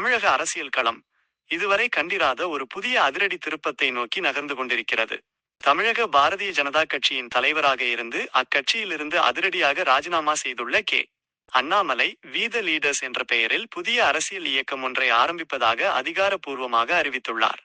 தமிழக அரசியல் களம் இதுவரை கண்டிராத ஒரு புதிய அதிரடி திருப்பத்தை நோக்கி நகர்ந்து கொண்டிருக்கிறது. தமிழக பாரதிய ஜனதா கட்சியின் தலைவராக இருந்து அக்கட்சியிலிருந்து அதிரடியாக ராஜினாமா செய்துள்ள கே. அண்ணாமலை வீத லீடர்ஸ் என்ற பெயரில் புதிய அரசியல் இயக்கம் ஒன்றை ஆரம்பிப்பதாக அதிகாரப்பூர்வமாக அறிவித்துள்ளார்.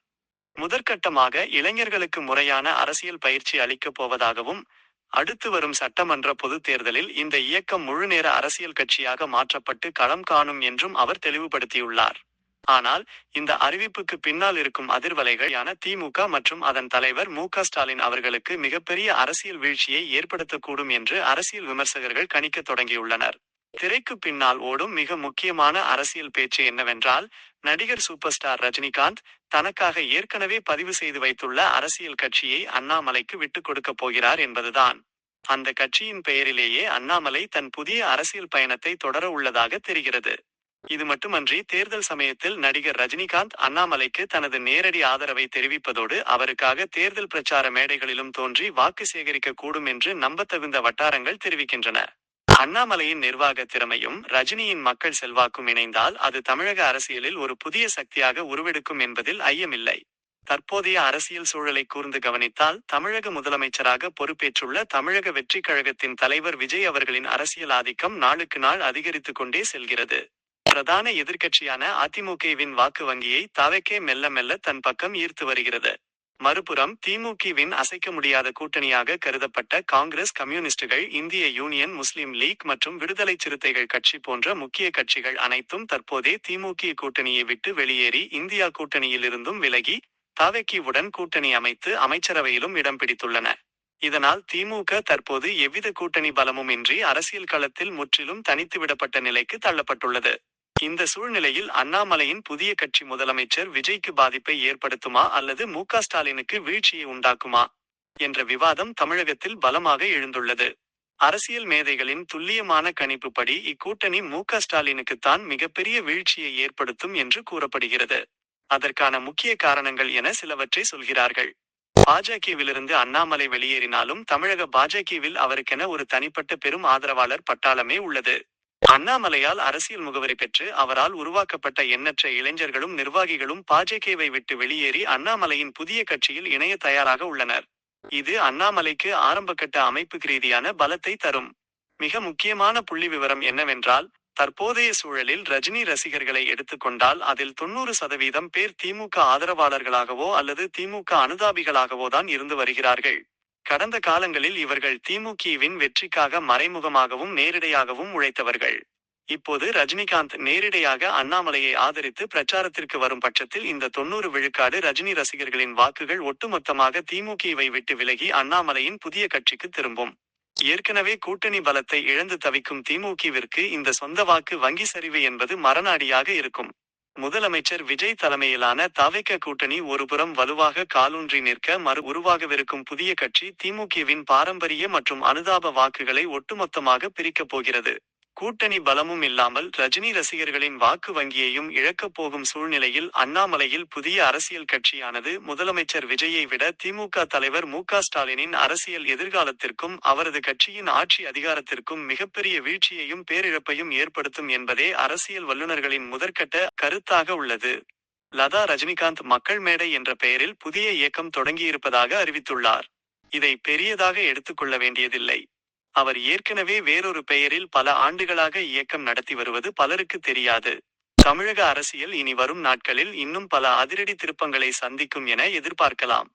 முதற்கட்டமாக இளைஞர்களுக்கு முறையான அரசியல் பயிற்சி அளிக்கப் போவதாகவும், அடுத்து வரும் சட்டமன்ற பொதுத் தேர்தலில் இந்த இயக்கம் முழுநேர அரசியல் கட்சியாக மாற்றப்பட்டு களம் காணும் என்றும் அவர் தெளிவுபடுத்தியுள்ளார். ஆனால் இந்த அறிவிப்புக்கு பின்னால் இருக்கும் அதிர்வலைகள் யான திமுக மற்றும் அதன் தலைவர் மு.க.ஸ்டாலின் அவர்களுக்கு மிகப்பெரிய அரசியல் வீழ்ச்சியை ஏற்படுத்தக்கூடும் என்று அரசியல் விமர்சகர்கள் கணிக்க தொடங்கியுள்ளனர். திரைக்கு பின்னால் ஓடும் மிக முக்கியமான அரசியல் பேச்சு என்னவென்றால், நடிகர் சூப்பர் ஸ்டார் ரஜினிகாந்த் தனக்காக ஏற்கனவே பதிவு செய்து வைத்துள்ள அரசியல் கட்சியை அண்ணாமலைக்கு விட்டுக் கொடுக்கப் போகிறார் என்பதுதான். அந்த கட்சியின் பெயரிலேயே அண்ணாமலை தன் புதிய அரசியல் பயணத்தை தொடர உள்ளதாக தெரிகிறது. இது மட்டுமன்றி தேர்தல் சமயத்தில் நடிகர் ரஜினிகாந்த் அண்ணாமலைக்கு தனது நேரடி ஆதரவை தெரிவிப்பதோடு அவருக்காக தேர்தல் பிரச்சார மேடைகளிலும் தோன்றி வாக்கு சேகரிக்க கூடும் என்று நம்பத்தகுந்த வட்டாரங்கள் தெரிவிக்கின்றன. அண்ணாமலையின் நிர்வாக திறமையும் ரஜினியின் மக்கள் செல்வாக்கும் இணைந்தால் அது தமிழக அரசியலில் ஒரு புதிய சக்தியாக உருவெடுக்கும் என்பதில் ஐயமில்லை. தற்போதைய அரசியல் சூழலை கூர்ந்து கவனித்தால் தமிழக முதலமைச்சராக பொறுப்பேற்றுள்ள தமிழக வெற்றிக் கழகத்தின் தலைவர் விஜய் அவர்களின் அரசியல் ஆதிக்கம் நாளுக்கு நாள் அதிகரித்து கொண்டே செல்கிறது. பிரதான எதிர்க்கட்சியான அதிமுகவின் வாக்கு வங்கியை தவகே மெல்ல மெல்ல தன் பக்கம் ஈர்த்து வருகிறது. மறுபுறம் திமுகவின் அசைக்க முடியாத கூட்டணியாக கருதப்பட்ட காங்கிரஸ், கம்யூனிஸ்டுகள், இந்திய யூனியன் முஸ்லிம் லீக் மற்றும் விடுதலை சிறுத்தைகள் கட்சி போன்ற முக்கிய கட்சிகள் அனைத்தும் தற்போதே திமுக கூட்டணியை விட்டு வெளியேறி இந்தியா கூட்டணியிலிருந்தும் விலகி தவகேவுடன் கூட்டணி அமைத்து அமைச்சரவையிலும் இடம் பிடித்துள்ளன. இதனால் திமுக தற்போது எவ்வித கூட்டணி பலமும் இன்றி அரசியல் களத்தில் முற்றிலும் தனித்துவிடப்பட்ட நிலைக்கு தள்ளப்பட்டுள்ளது. இந்த சூழ்நிலையில் அண்ணாமலையின் புதிய கட்சி முதலமைச்சர் விஜய்க்கு பாதிப்பை ஏற்படுத்துமா அல்லது மு.க.ஸ்டாலினுக்கு வீழ்ச்சியை உண்டாக்குமா என்ற விவாதம் தமிழகத்தில் பலமாக எழுந்துள்ளது. அரசியல் மேதைகளின் துல்லியமான கணிப்புப்படி இக்கூட்டணி மு.க.ஸ்டாலினுக்குத்தான் மிகப்பெரிய வீழ்ச்சியை ஏற்படுத்தும் என்று கூறப்படுகிறது. அதற்கான முக்கிய காரணங்கள் என சிலவற்றை சொல்கிறார்கள். பாஜகவிலிருந்து அண்ணாமலை வெளியேறினாலும் தமிழக பாஜகவில் அவருக்கென ஒரு தனிப்பட்ட பெரும் ஆதரவாளர் பட்டாளமே உள்ளது. அண்ணாமலையால் அரசியல் முகவரி பெற்று அவரால் உருவாக்கப்பட்ட எண்ணற்ற இளைஞர்களும் நிர்வாகிகளும் பாஜகவை விட்டு வெளியேறி அண்ணாமலையின் புதிய கட்சியில் இணைய தயாராக உள்ளனர். இது அண்ணாமலைக்கு ஆரம்பகட்ட அமைப்பு ரீதியான பலத்தை தரும். மிக முக்கியமான புள்ளி விவரம் என்னவென்றால், தற்போதைய சூழலில் ரஜினி ரசிகர்களை எடுத்துக்கொண்டால் அதில் 90% பேர் திமுக ஆதரவாளர்களாகவோ அல்லது திமுக அனுதாபிகளாகவோ தான் இருந்து வருகிறார்கள். கடந்த காலங்களில் இவர்கள் திமுகவின் வெற்றிக்காக மறைமுகமாகவும் நேரிடையாகவும் உழைத்தவர்கள். இப்போது ரஜினிகாந்த் நேரிடையாக அண்ணாமலையை ஆதரித்து பிரச்சாரத்திற்கு வரும் பட்சத்தில் இந்த 90 விழுக்காடு ரஜினி ரசிகர்களின் வாக்குகள் ஒட்டுமொத்தமாக திமுகவை விட்டு விலகி அண்ணாமலையின் புதிய கட்சிக்கு திரும்பும். ஏற்கனவே கூட்டணி பலத்தை இழந்து தவிக்கும் திமுகவிற்கு இந்த சொந்த வாக்கு வங்கி சரிவு என்பது மரணாடியாக இருக்கும். முதலமைச்சர் விஜய் தலைமையிலான தவக கூட்டணி ஒருபுறம் வலுவாக காலூன்றி நிற்க உருவாகவிருக்கும் புதிய கட்சி திமுகவின் பாரம்பரிய மற்றும் அனுதாப வாக்குகளை ஒட்டுமொத்தமாக பிரிக்கப் போகிறது. கூட்டணி பலமும் இல்லாமல் ரஜினி ரசிகர்களின் வாக்கு வங்கியையும் இழக்கப் போகும் சூழ்நிலையில் அண்ணாமலையில் புதிய அரசியல் கட்சியானது முதலமைச்சர் விஜயை விட திமுக தலைவர் மு.க.ஸ்டாலினின் அரசியல் எதிர்காலத்திற்கும் அவரது கட்சியின் ஆட்சி அதிகாரத்திற்கும் மிகப்பெரிய வீழ்ச்சியையும் பேரிழப்பையும் ஏற்படுத்தும் என்பதே அரசியல் வல்லுநர்களின் முதற்கட்ட கருத்தாக உள்ளது. லதா ரஜினிகாந்த் மக்கள் மேடை என்ற பெயரில் புதிய இயக்கம் தொடங்கியிருப்பதாக அறிவித்துள்ளார். இதை பெரியதாக எடுத்துக்கொள்ள வேண்டியதில்லை. அவர் ஏற்கனவே வேறொரு பெயரில் பல ஆண்டுகளாக இயக்கம் நடத்தி வருவது பலருக்கு தெரியாது. தமிழக அரசியல் இனி வரும் நாட்களில் இன்னும் பல அதிரடி திருப்பங்களை சந்திக்கும் என எதிர்பார்க்கலாம்.